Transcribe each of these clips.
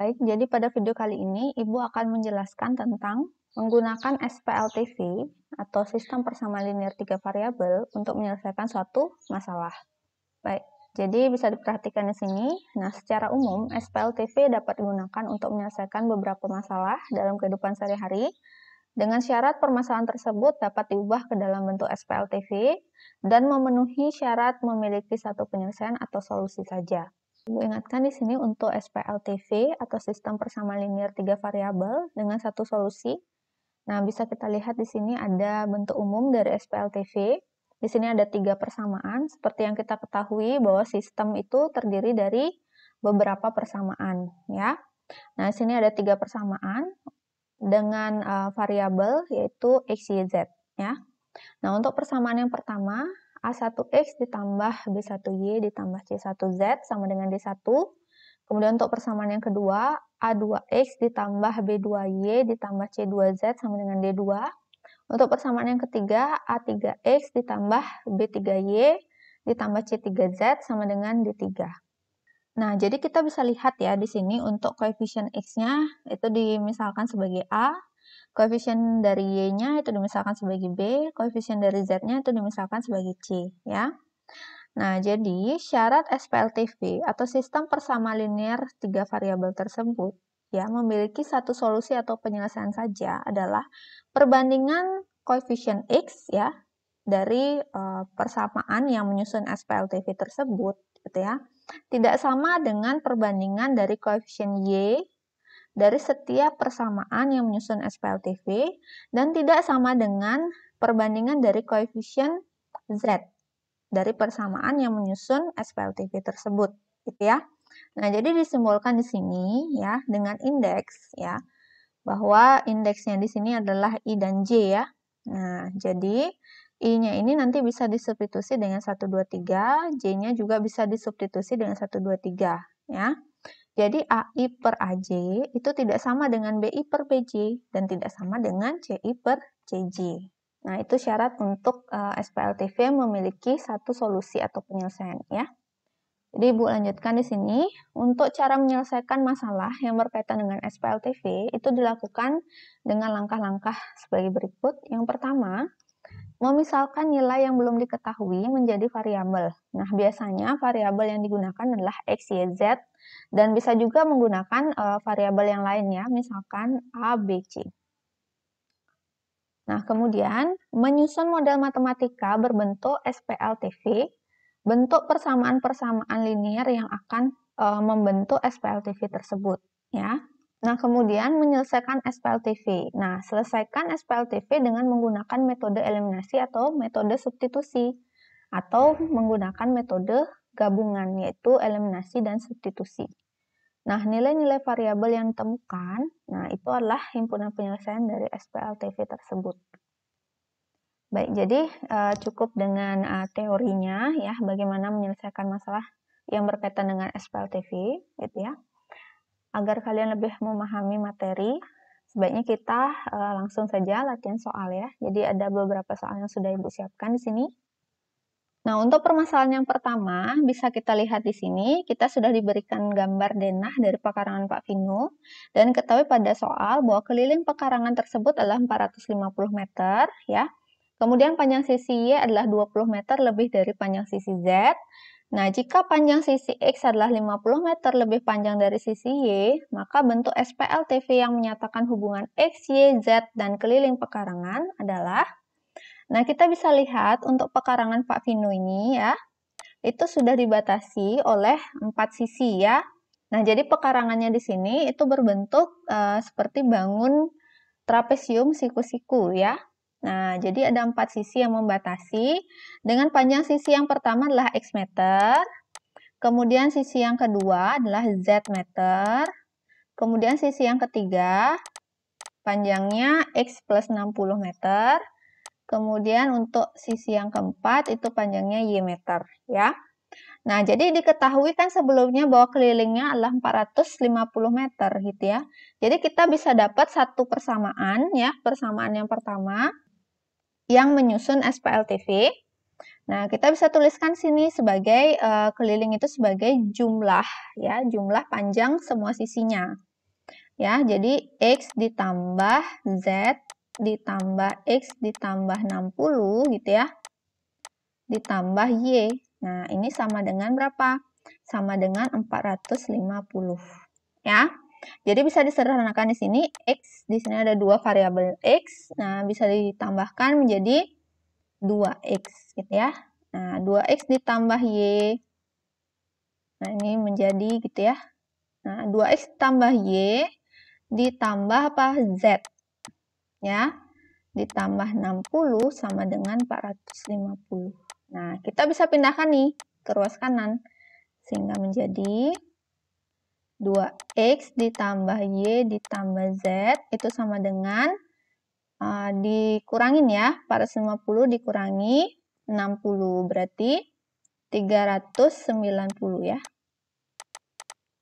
Baik, jadi pada video kali ini Ibu akan menjelaskan tentang menggunakan SPLTV atau sistem persamaan linear 3 variabel untuk menyelesaikan suatu masalah. Baik, jadi bisa diperhatikan di sini. Nah, secara umum SPLTV dapat digunakan untuk menyelesaikan beberapa masalah dalam kehidupan sehari-hari dengan syarat permasalahan tersebut dapat diubah ke dalam bentuk SPLTV dan memenuhi syarat memiliki satu penyelesaian atau solusi saja. Ibu ingatkan di sini untuk SPLTV atau sistem persamaan linear 3 variabel dengan satu solusi. Nah, bisa kita lihat di sini ada bentuk umum dari SPLTV. Di sini ada 3 persamaan, seperti yang kita ketahui bahwa sistem itu terdiri dari beberapa persamaan, ya. Nah, di sini ada 3 persamaan dengan variabel yaitu X, Y, Z, ya. Nah, untuk persamaan yang pertama, A1X ditambah B1Y ditambah C1Z sama dengan D1. Kemudian untuk persamaan yang kedua, A2X ditambah B2Y ditambah C2Z sama dengan D2. Untuk persamaan yang ketiga, A3X ditambah B3Y ditambah C3Z sama dengan D3. Nah, jadi kita bisa lihat ya di sini untuk koefisien X-nya itu dimisalkan sebagai A, koefisien dari Y-nya itu dimisalkan sebagai B, koefisien dari Z-nya itu dimisalkan sebagai C, ya. Nah, jadi syarat SPLTV atau sistem persamaan linear 3 variabel tersebut ya memiliki satu solusi atau penyelesaian saja adalah perbandingan koefisien X ya dari persamaan yang menyusun SPLTV tersebut gitu ya. Tidak sama dengan perbandingan dari koefisien Y dari setiap persamaan yang menyusun SPLTV dan tidak sama dengan perbandingan dari koefisien Z dari persamaan yang menyusun SPLTV tersebut, gitu ya. Nah, jadi disimbolkan di sini ya dengan indeks ya, bahwa indeksnya di sini adalah I dan J ya. Nah, jadi I-nya ini nanti bisa disubstitusi dengan 1, 2, 3, J-nya juga bisa disubstitusi dengan 1, 2, 3 ya. Jadi AI per AJ itu tidak sama dengan BI per BJ dan tidak sama dengan CI per CJ. Nah, itu syarat untuk SPLTV memiliki satu solusi atau penyelesaian ya. Jadi Ibu lanjutkan di sini, untuk cara menyelesaikan masalah yang berkaitan dengan SPLTV itu dilakukan dengan langkah-langkah sebagai berikut. Yang pertama, memisalkan nilai yang belum diketahui menjadi variabel. Nah, biasanya variabel yang digunakan adalah X, Y, Z, dan bisa juga menggunakan variabel yang lainnya, misalkan A, B, C. Nah, kemudian menyusun model matematika berbentuk SPLTV, bentuk persamaan-persamaan linear yang akan membentuk SPLTV tersebut, ya. Nah, kemudian menyelesaikan SPLTV. Nah, selesaikan SPLTV dengan menggunakan metode eliminasi atau metode substitusi, atau menggunakan metode gabungan, yaitu eliminasi dan substitusi. Nah, nilai-nilai variabel yang ditemukan, nah itu adalah himpunan penyelesaian dari SPLTV tersebut. Baik, jadi cukup dengan teorinya ya, bagaimana menyelesaikan masalah yang berkaitan dengan SPLTV, gitu ya. Agar kalian lebih memahami materi, sebaiknya kita langsung saja latihan soal ya. Jadi ada beberapa soal yang sudah Ibu siapkan di sini. Nah, untuk permasalahan yang pertama, bisa kita lihat di sini, kita sudah diberikan gambar denah dari pekarangan Pak Vino, dan ketahui pada soal bahwa keliling pekarangan tersebut adalah 450 meter, ya. Kemudian panjang sisi Y adalah 20 meter lebih dari panjang sisi Z. Nah, jika panjang sisi X adalah 50 meter lebih panjang dari sisi Y, maka bentuk SPLTV yang menyatakan hubungan X, Y, Z, dan keliling pekarangan adalah, nah kita bisa lihat untuk pekarangan Pak Vino ini ya, itu sudah dibatasi oleh 4 sisi ya. Nah, jadi pekarangannya di sini itu berbentuk seperti bangun trapesium siku-siku ya. Nah, jadi ada 4 sisi yang membatasi dengan panjang sisi yang pertama adalah X meter, kemudian sisi yang kedua adalah Z meter, kemudian sisi yang ketiga panjangnya X plus 60 meter, kemudian untuk sisi yang keempat itu panjangnya Y meter ya. Nah, jadi diketahui kan sebelumnya bahwa kelilingnya adalah 450 meter gitu ya. Jadi kita bisa dapat satu persamaan ya, persamaan yang pertama yang menyusun SPLTV. Nah, kita bisa tuliskan sini sebagai keliling itu sebagai jumlah ya, jumlah panjang semua sisinya. Ya, jadi X ditambah Z ditambah X ditambah 60 gitu ya, ditambah Y. Nah, ini sama dengan berapa? Sama dengan 450. Ya. Jadi bisa disederhanakan di sini X, di sini ada dua variabel X. Nah, bisa ditambahkan menjadi 2X gitu ya. Nah, 2X ditambah Y. Nah, ini menjadi gitu ya. Nah, 2X tambah Y ditambah apa? Z. Ya. Ditambah 60 sama dengan 450. Nah, kita bisa pindahkan nih ke ruas kanan. Sehingga menjadi 2X ditambah Y ditambah Z itu sama dengan dikurangin ya, 450 dikurangi 60 berarti 390 ya.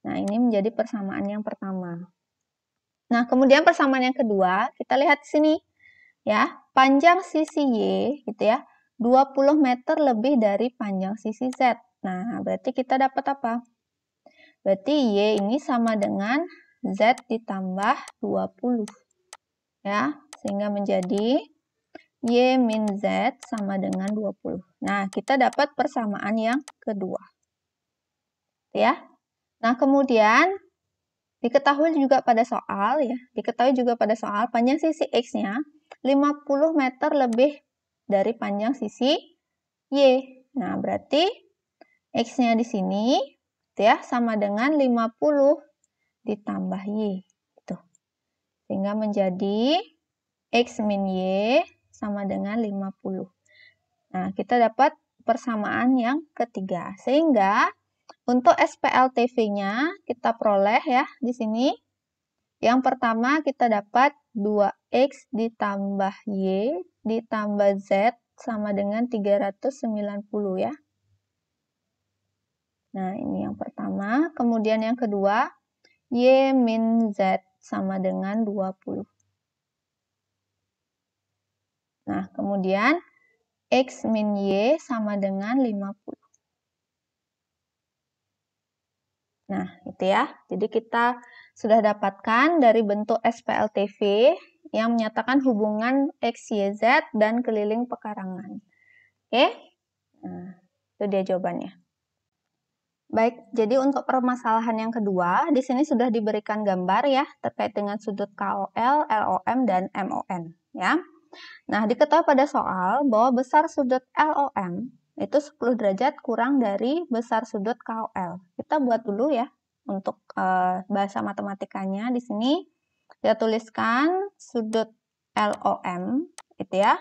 Nah, ini menjadi persamaan yang pertama. Nah, kemudian persamaan yang kedua, kita lihat di sini ya, panjang sisi Y gitu ya, 20 meter lebih dari panjang sisi Z. Nah, berarti kita dapat apa? Berarti Y ini sama dengan Z ditambah 20. Ya, sehingga menjadi Y min Z sama dengan 20. Nah, kita dapat persamaan yang kedua. Ya. Nah, kemudian diketahui juga pada soal ya, panjang sisi X-nya 50 meter lebih dari panjang sisi Y. Nah, berarti X-nya di sini ya sama dengan 50 ditambah Y. Gitu. Sehingga menjadi X min Y sama dengan 50. Nah, kita dapat persamaan yang ketiga. Sehingga untuk SPLTV-nya kita peroleh ya di sini. Yang pertama kita dapat 2X ditambah Y ditambah Z sama dengan 390 ya. Nah, ini yang pertama. Kemudian yang kedua, Y min Z sama dengan 20. Nah, kemudian X min Y sama dengan 50. Nah, itu ya. Jadi kita sudah dapatkan dari bentuk SPLTV yang menyatakan hubungan X, Y, Z dan keliling pekarangan. Oke? Nah, itu dia jawabannya. Baik, jadi untuk permasalahan yang kedua, di sini sudah diberikan gambar ya, terkait dengan sudut KOL, LOM, dan MON. Ya. Nah, diketahui pada soal bahwa besar sudut LOM itu 10 derajat kurang dari besar sudut KOL. Kita buat dulu ya untuk bahasa matematikanya. Di sini kita tuliskan sudut LOM itu ya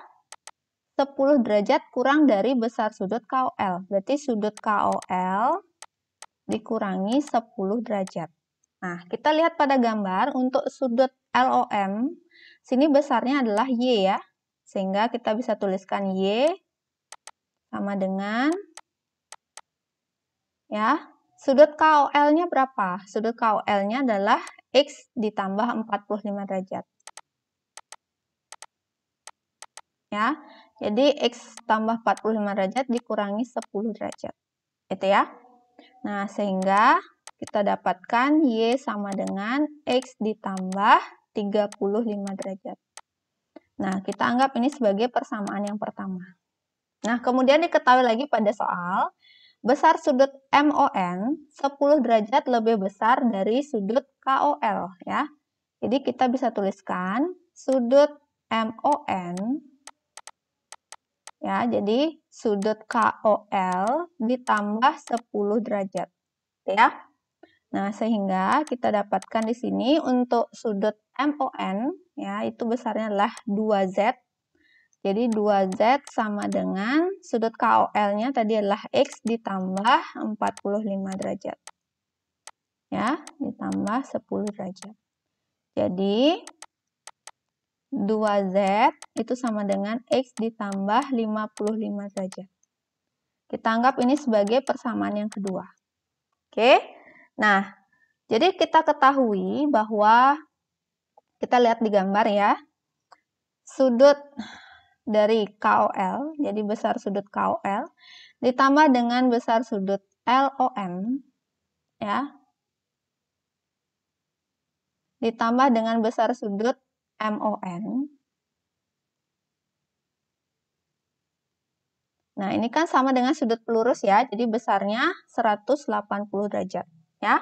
10 derajat kurang dari besar sudut KOL. Berarti sudut KOL dikurangi 10 derajat. Nah, kita lihat pada gambar untuk sudut LOM, sini besarnya adalah Y ya. Sehingga kita bisa tuliskan Y sama dengan ya, sudut KOL-nya berapa? Sudut KOL-nya adalah X ditambah 45 derajat. Ya, jadi X tambah 45 derajat dikurangi 10 derajat. Itu ya. Nah, sehingga kita dapatkan Y sama dengan X ditambah 35 derajat. Nah, kita anggap ini sebagai persamaan yang pertama. Nah, kemudian diketahui lagi pada soal, besar sudut MON 10 derajat lebih besar dari sudut KOL. Ya. Jadi kita bisa tuliskan sudut MON, ya, jadi sudut KOL ditambah 10 derajat. Ya. Nah, sehingga kita dapatkan di sini untuk sudut MON, ya, itu besarnya adalah 2Z. Jadi 2Z sama dengan sudut KOL-nya tadi adalah X ditambah 45 derajat. Ya, ditambah 10 derajat. Jadi 2Z itu sama dengan X ditambah 55 derajat. Kita anggap ini sebagai persamaan yang kedua. Oke. Nah, jadi kita ketahui bahwa kita lihat di gambar ya. Sudut dari KOL, jadi besar sudut KOL, ditambah dengan besar sudut LOM, ya, ditambah dengan besar sudut MON. Nah, ini kan sama dengan sudut pelurus ya, jadi besarnya 180 derajat ya.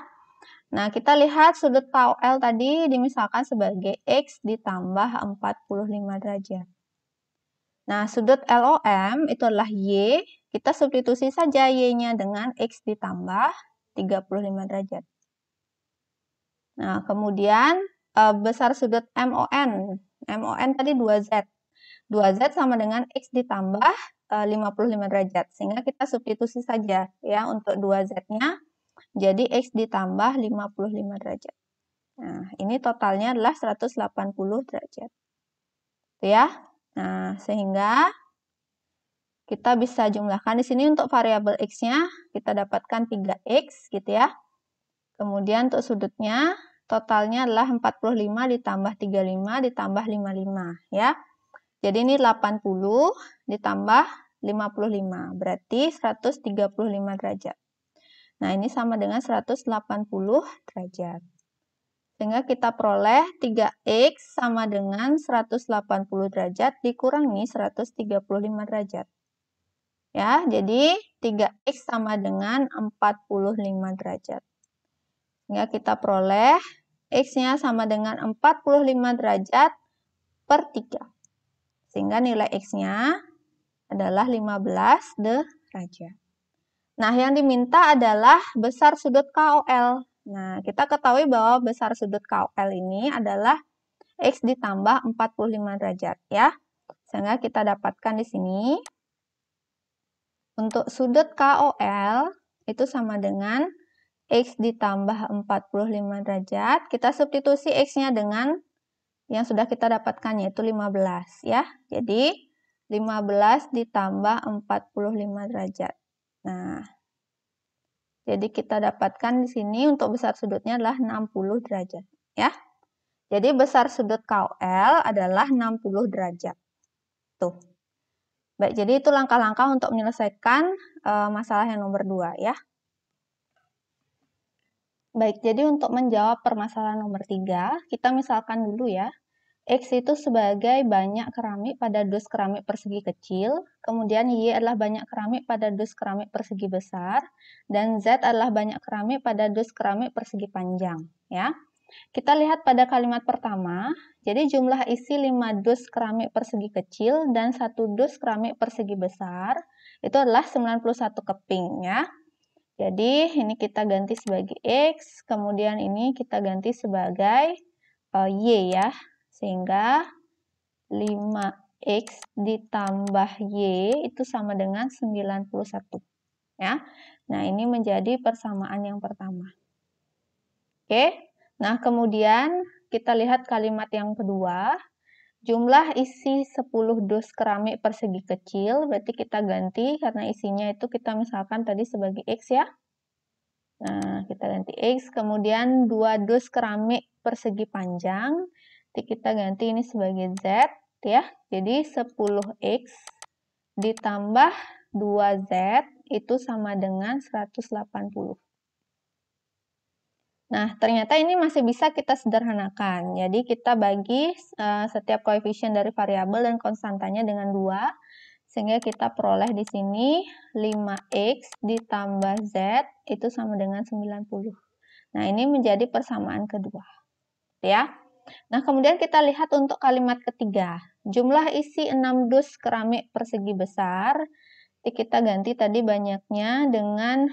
Nah, kita lihat sudut KOL tadi dimisalkan sebagai X ditambah 45 derajat. Nah, sudut LOM itu adalah Y, kita substitusi saja Y-nya dengan X ditambah 35 derajat. Nah, kemudian besar sudut MON. MON tadi 2Z. 2Z sama dengan X ditambah 55 derajat. Sehingga kita substitusi saja ya untuk 2Z-nya. Jadi X ditambah 55 derajat. Nah, ini totalnya adalah 180 derajat. Ya. Nah, sehingga kita bisa jumlahkan di sini untuk variabel X-nya, kita dapatkan 3X gitu ya. Kemudian untuk sudutnya, totalnya adalah 45 ditambah 35 ditambah 55 ya. Jadi ini 80 ditambah 55, berarti 135 derajat. Nah, ini sama dengan 180 derajat. Sehingga kita peroleh 3X sama dengan 180 derajat dikurangi 135 derajat. Ya, jadi 3X sama dengan 45 derajat. Sehingga kita peroleh X-nya sama dengan 45 derajat per 3. Sehingga nilai X-nya adalah 15 derajat. Nah, yang diminta adalah besar sudut KOL. Nah, kita ketahui bahwa besar sudut KOL ini adalah X ditambah 45 derajat ya. Sehingga kita dapatkan di sini untuk sudut KOL itu sama dengan X ditambah 45 derajat. Kita substitusi X-nya dengan yang sudah kita dapatkan yaitu 15 ya. Jadi 15 ditambah 45 derajat. Nah, jadi kita dapatkan di sini untuk besar sudutnya adalah 60 derajat ya. Jadi besar sudut KOL adalah 60 derajat. Tuh. Baik, jadi itu langkah-langkah untuk menyelesaikan masalah yang nomor 2 ya. Baik, jadi untuk menjawab permasalahan nomor 3, kita misalkan dulu ya. X itu sebagai banyak keramik pada dus keramik persegi kecil, kemudian Y adalah banyak keramik pada dus keramik persegi besar, dan Z adalah banyak keramik pada dus keramik persegi panjang. Ya. Kita lihat pada kalimat pertama, jadi jumlah isi 5 dus keramik persegi kecil dan 1 dus keramik persegi besar, itu adalah 91 keping. Ya. Jadi ini kita ganti sebagai X, kemudian ini kita ganti sebagai Y ya. Sehingga 5X ditambah Y itu sama dengan 91. Ya. Nah, ini menjadi persamaan yang pertama. Oke. Nah, kemudian kita lihat kalimat yang kedua. Jumlah isi 10 dus keramik persegi kecil, berarti kita ganti karena isinya itu kita misalkan tadi sebagai X ya. Nah, kita ganti X, kemudian 2 dus keramik persegi panjang, kita ganti ini sebagai Z ya. Jadi 10X ditambah 2Z itu sama dengan 180. Nah, ternyata ini masih bisa kita sederhanakan. Jadi kita bagi setiap koefisien dari variabel dan konstantanya dengan 2, sehingga kita peroleh di sini 5X ditambah Z itu sama dengan 90. Nah, ini menjadi persamaan kedua. Ya. Nah, kemudian kita lihat untuk kalimat ketiga. Jumlah isi 6 dus keramik persegi besar, kita ganti tadi banyaknya dengan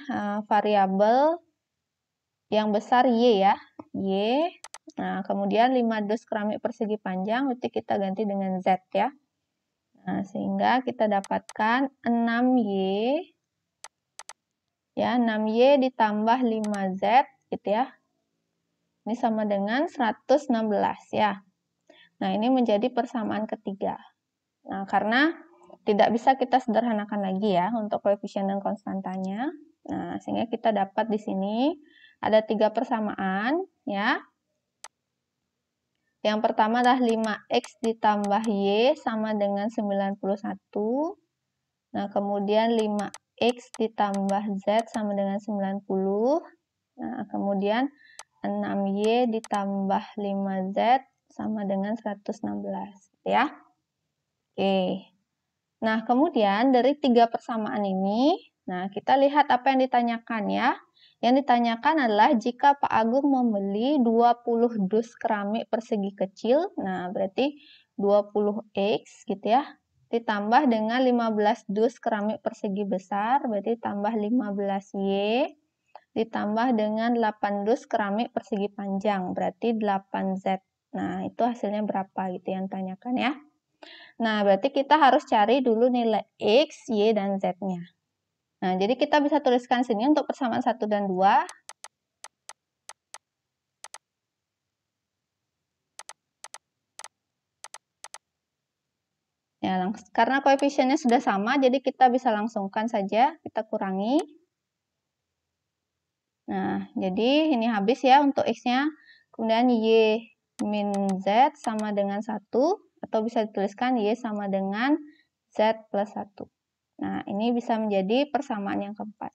variabel yang besar Y ya. Y. Nah, kemudian 5 dus keramik persegi panjang, berarti kita ganti dengan Z ya. Nah, sehingga kita dapatkan 6Y. Ya, 6Y ditambah 5Z gitu ya. Ini sama dengan 116 ya. Nah, ini menjadi persamaan ketiga. Nah, karena tidak bisa kita sederhanakan lagi ya untuk koefisien dan konstantanya. Nah, sehingga kita dapat di sini ada 3 persamaan ya. Yang pertama adalah 5X ditambah Y sama dengan 91. Nah, kemudian 5X ditambah Z sama dengan 90. Nah, kemudian 6Y ditambah 5Z sama dengan 116, ya. Oke. Nah, kemudian dari 3 persamaan ini, nah kita lihat apa yang ditanyakan ya. Yang ditanyakan adalah jika Pak Agung membeli 20 dus keramik persegi kecil, nah berarti 20X gitu ya, ditambah dengan 15 dus keramik persegi besar, berarti tambah 15Y, ditambah dengan 8 dus keramik persegi panjang, berarti 8Z. Nah, itu hasilnya berapa gitu yang ditanyakan ya. Nah, berarti kita harus cari dulu nilai X, Y, dan Z-nya. Nah, jadi kita bisa tuliskan sini untuk persamaan 1 dan 2. Ya, karena koefisiennya sudah sama, jadi kita bisa langsungkan saja, kita kurangi. Nah, jadi ini habis ya untuk X-nya. Kemudian Y min Z sama dengan 1, atau bisa dituliskan Y sama dengan Z plus 1. Nah, ini bisa menjadi persamaan yang keempat.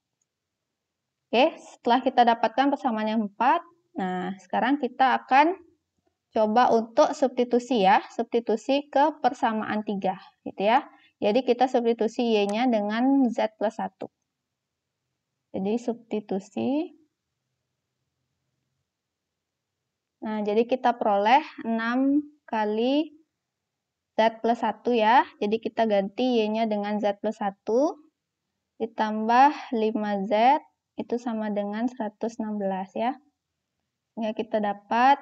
Oke, setelah kita dapatkan persamaan yang 4, nah sekarang kita akan coba untuk substitusi ya, substitusi ke persamaan 3, gitu ya. Jadi kita substitusi Y-nya dengan Z plus 1. Jadi substitusi. Nah, jadi kita peroleh 6 kali Z plus 1 ya. Jadi kita ganti Y-nya dengan Z plus 1, ditambah 5Z, itu sama dengan 116 ya. Sehingga kita dapat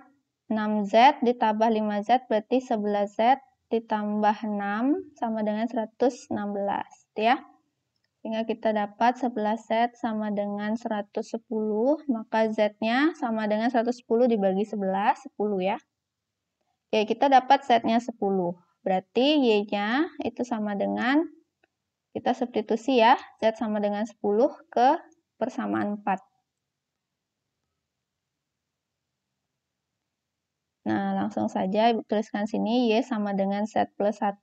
6Z ditambah 5Z berarti 11Z ditambah 6 sama dengan 116 ya. Sehingga kita dapat 11Z sama dengan 110, maka Z-nya sama dengan 110 dibagi 11, 10 ya. Oke, kita dapat Z-nya 10. Berarti Y-nya itu sama dengan, kita substitusi ya, Z sama dengan 10 ke persamaan 4. Nah, langsung saja Ibu tuliskan sini Y sama dengan Z plus 1,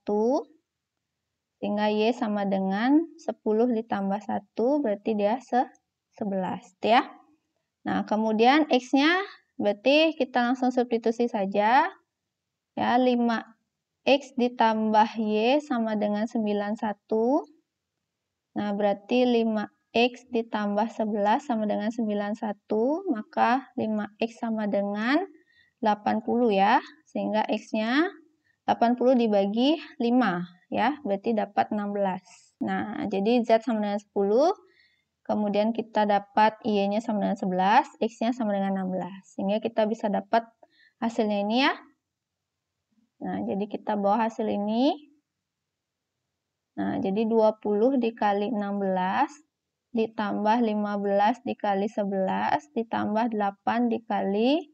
sehingga Y sama dengan 10 ditambah 1, berarti dia 11, ya. Nah, kemudian X-nya, berarti kita langsung substitusi saja. Ya, 5X ditambah Y sama dengan 91. Nah, berarti 5X ditambah 11 sama dengan 91, maka 5X sama dengan 80 ya, sehingga X-nya 80 dibagi 5 ya, berarti dapat 16. Nah, jadi Z sama dengan 10, kemudian kita dapat Y-nya sama dengan 11, X-nya sama dengan 16. Sehingga kita bisa dapat hasilnya ini ya. Nah, jadi kita bawa hasil ini. Nah, jadi 20 dikali 16, ditambah 15 dikali 11, ditambah 8 dikali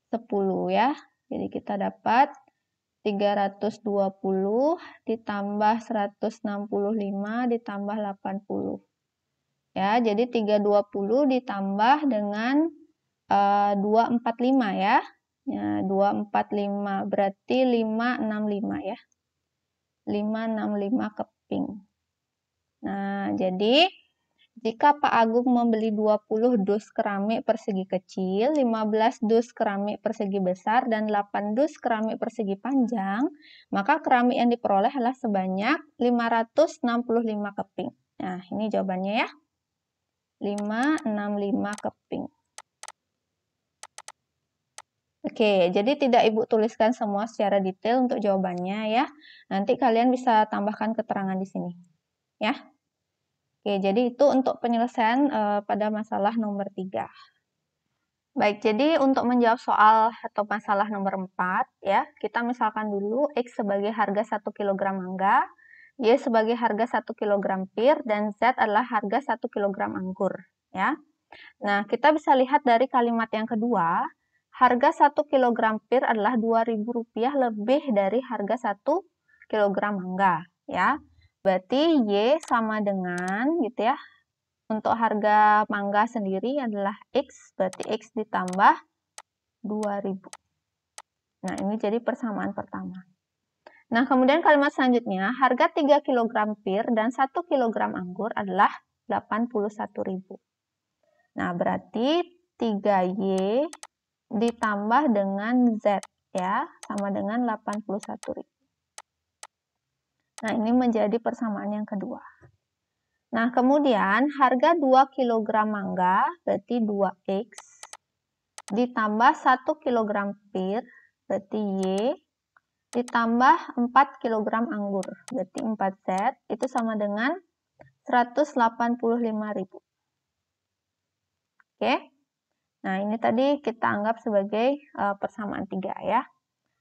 10 ya. Jadi kita dapat 320 ditambah 165 ditambah 80. Ya, jadi 320 ditambah dengan 245 ya. Ya, 245 berarti 565 ya. 565 keping. Nah, jadi jika Pak Agung membeli 20 dus keramik persegi kecil, 15 dus keramik persegi besar, dan 8 dus keramik persegi panjang, maka keramik yang diperoleh adalah sebanyak 565 keping. Nah, ini jawabannya ya. 565 keping. Oke, jadi tidak Ibu tuliskan semua secara detail untuk jawabannya ya. Nanti kalian bisa tambahkan keterangan di sini. Ya. Oke, jadi itu untuk penyelesaian pada masalah nomor 3. Baik, jadi untuk menjawab soal atau masalah nomor 4, ya, kita misalkan dulu X sebagai harga 1 kg mangga, Y sebagai harga 1 kg pir, dan Z adalah harga 1 kg anggur. Ya. Nah, kita bisa lihat dari kalimat yang kedua, harga 1 kg pir adalah Rp2.000 lebih dari harga 1 kg mangga. Ya. Berarti Y sama dengan, gitu ya, untuk harga mangga sendiri adalah X, berarti X ditambah 2.000. Nah, ini jadi persamaan pertama. Nah, kemudian kalimat selanjutnya, harga 3 kg pir dan 1 kg anggur adalah 81.000. Nah, berarti 3Y ditambah dengan Z, ya, sama dengan 81.000. Nah, ini menjadi persamaan yang kedua. Nah, kemudian harga 2 kg mangga, berarti 2X, ditambah 1 kg pir, berarti Y, ditambah 4 kg anggur, berarti 4Z, itu sama dengan 185.000. Oke? Nah, ini tadi kita anggap sebagai persamaan 3 ya.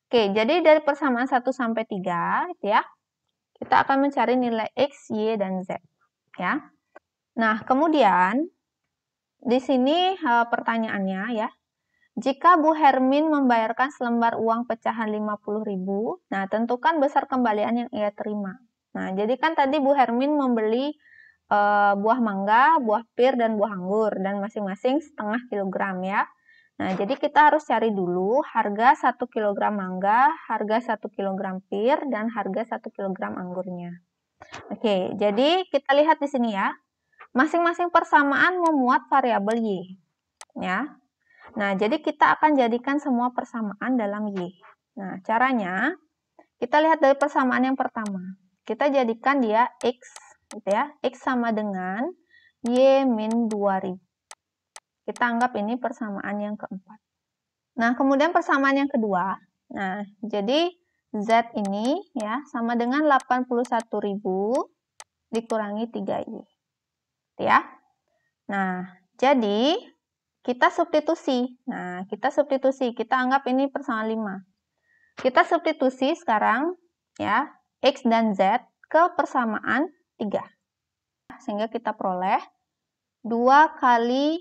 Oke, jadi dari persamaan 1 sampai 3, ya, kita akan mencari nilai X, Y, dan Z. Ya. Nah, kemudian di sini pertanyaannya ya, jika Bu Hermin membayarkan selembar uang pecahan 50.000, nah tentukan besar kembalian yang ia terima. Nah, jadi kan tadi Bu Hermin membeli buah mangga, buah pir, dan buah anggur, dan masing-masing setengah kilogram ya. Nah, jadi kita harus cari dulu harga 1 kg mangga, harga 1 kg pir, dan harga 1 kg anggurnya. Oke, jadi kita lihat di sini ya. Masing-masing persamaan memuat variabel Y. Ya. Nah, jadi kita akan jadikan semua persamaan dalam Y. Nah, caranya kita lihat dari persamaan yang pertama. Kita jadikan dia X, gitu ya. X sama dengan Y min 2000. Kita anggap ini persamaan yang keempat. Nah, kemudian persamaan yang kedua. Nah, jadi Z ini ya sama dengan 81.000 dikurangi 3Y. Ya. Nah, jadi kita substitusi. Nah, kita anggap ini persamaan 5. Kita substitusi sekarang ya, X dan Z ke persamaan 3. Sehingga kita peroleh 2 kali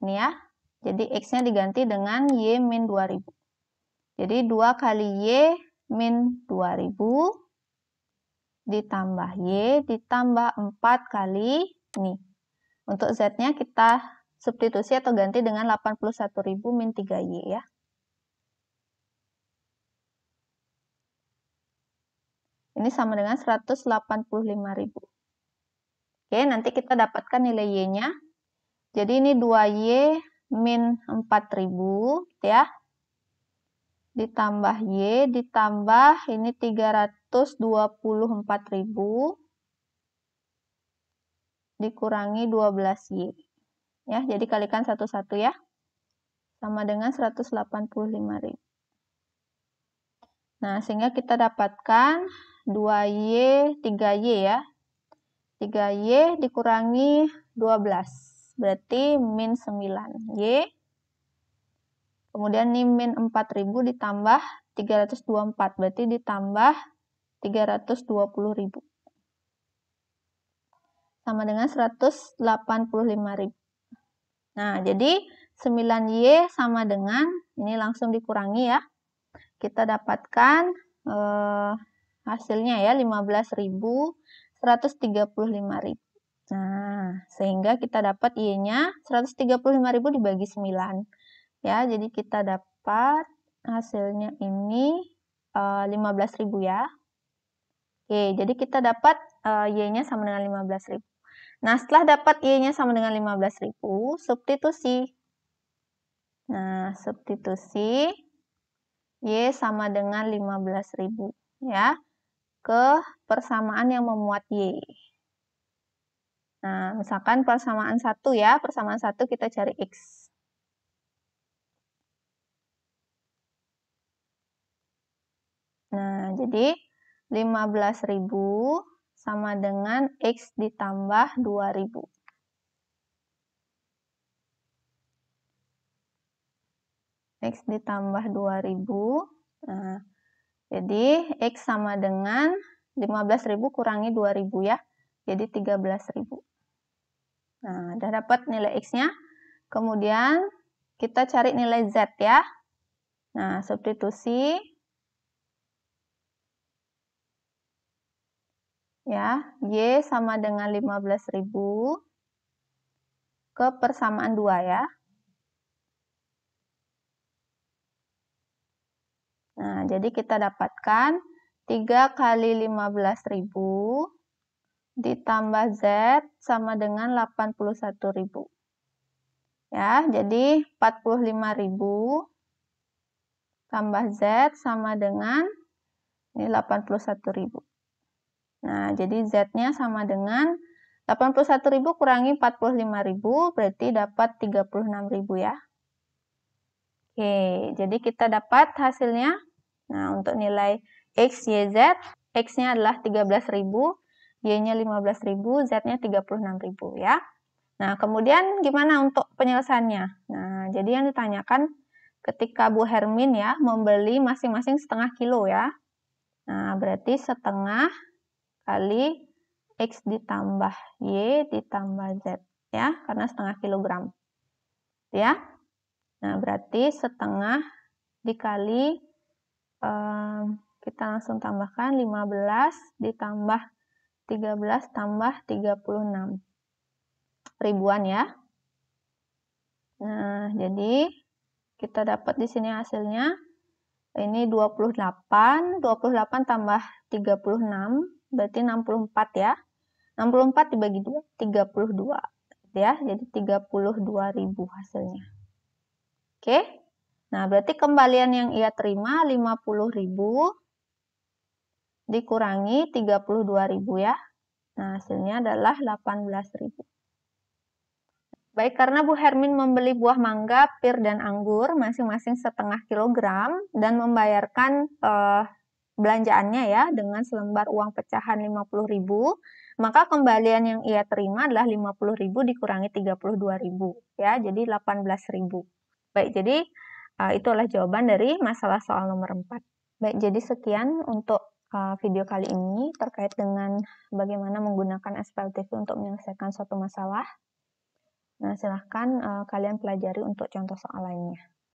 ini ya. Jadi X-nya diganti dengan Y min 2000. Jadi 2 kali Y min 2000 ditambah Y ditambah 4 kali ini. Untuk Z-nya kita substitusi atau ganti dengan 81.000 min 3Y ya. Ini sama dengan 185.000. Oke, nanti kita dapatkan nilai Y-nya. Jadi ini 2Y min 4.000 ya. Ditambah Y, ditambah ini 324.000 dikurangi 12Y. Ya, jadi kalikan satu-satu ya. Sama dengan 185.000. Nah, sehingga kita dapatkan 2Y, 3Y ya. 3Y dikurangi 12. Berarti min 9Y. Kemudian ini min 4.000 ditambah 324. Berarti ditambah 320.000. Sama dengan 185.000. Nah, jadi 9Y sama dengan, ini langsung dikurangi ya. Kita dapatkan hasilnya ya, 15.135.000. Nah, sehingga kita dapat Y-nya 135.000 dibagi 9. Ya, jadi kita dapat hasilnya ini 15.000 ya. Oke, jadi kita dapat Y-nya sama dengan 15.000. Nah, setelah dapat Y-nya sama dengan 15.000, substitusi. Nah, substitusi Y sama dengan 15.000 ya ke persamaan yang memuat Y. Nah, misalkan persamaan 1 ya, persamaan 1 kita cari X. Nah, jadi 15.000 sama dengan X ditambah 2.000. X ditambah 2.000. Nah, jadi X sama dengan 15.000 kurangi 2.000 ya. Jadi 13.000. Nah, udah dapat nilai X-nya. Kemudian kita cari nilai Z ya. Nah, substitusi. Ya, Y sama dengan 15.000 ke persamaan 2 ya. Nah, jadi kita dapatkan 3 kali 15.000 ditambah Z sama dengan 81.000. Ya, jadi 45.000 tambah Z sama dengan ini 81.000. Nah, jadi Z-nya sama dengan 81.000 kurangi 45.000, berarti dapat 36.000 ya. Oke, jadi kita dapat hasilnya. Nah, untuk nilai X, Y, Z, X-nya adalah 13.000, Y-nya 15.000, Z-nya 36.000 ya. Nah, kemudian gimana untuk penyelesaiannya? Nah, jadi yang ditanyakan ketika Bu Hermin ya membeli masing-masing setengah kilo ya. Nah, berarti setengah kali X ditambah Y ditambah Z ya, karena setengah kilogram. Ya. Nah, berarti setengah dikali, kita langsung tambahkan 15 ditambah 13 tambah 36. Ribuan ya. Nah, jadi kita dapat di sini hasilnya ini 28 tambah 36 berarti 64 ya. 64 dibagi 2 32 ya. Jadi 32.000 hasilnya. Oke. Nah, berarti kembalian yang ia terima 50.000 dikurangi 32.000 ya. Nah, hasilnya adalah 18.000. Baik, karena Bu Hermin membeli buah mangga, pir, dan anggur masing-masing setengah kilogram dan membayarkan belanjaannya ya dengan selembar uang pecahan 50.000, maka kembalian yang ia terima adalah 50.000 dikurangi 32.000 ya, jadi 18.000. Baik, jadi itulah jawaban dari masalah soal nomor 4. Baik, jadi sekian untuk video kali ini terkait dengan bagaimana menggunakan SPLTV untuk menyelesaikan suatu masalah. Nah, silahkan kalian pelajari untuk contoh soal lainnya.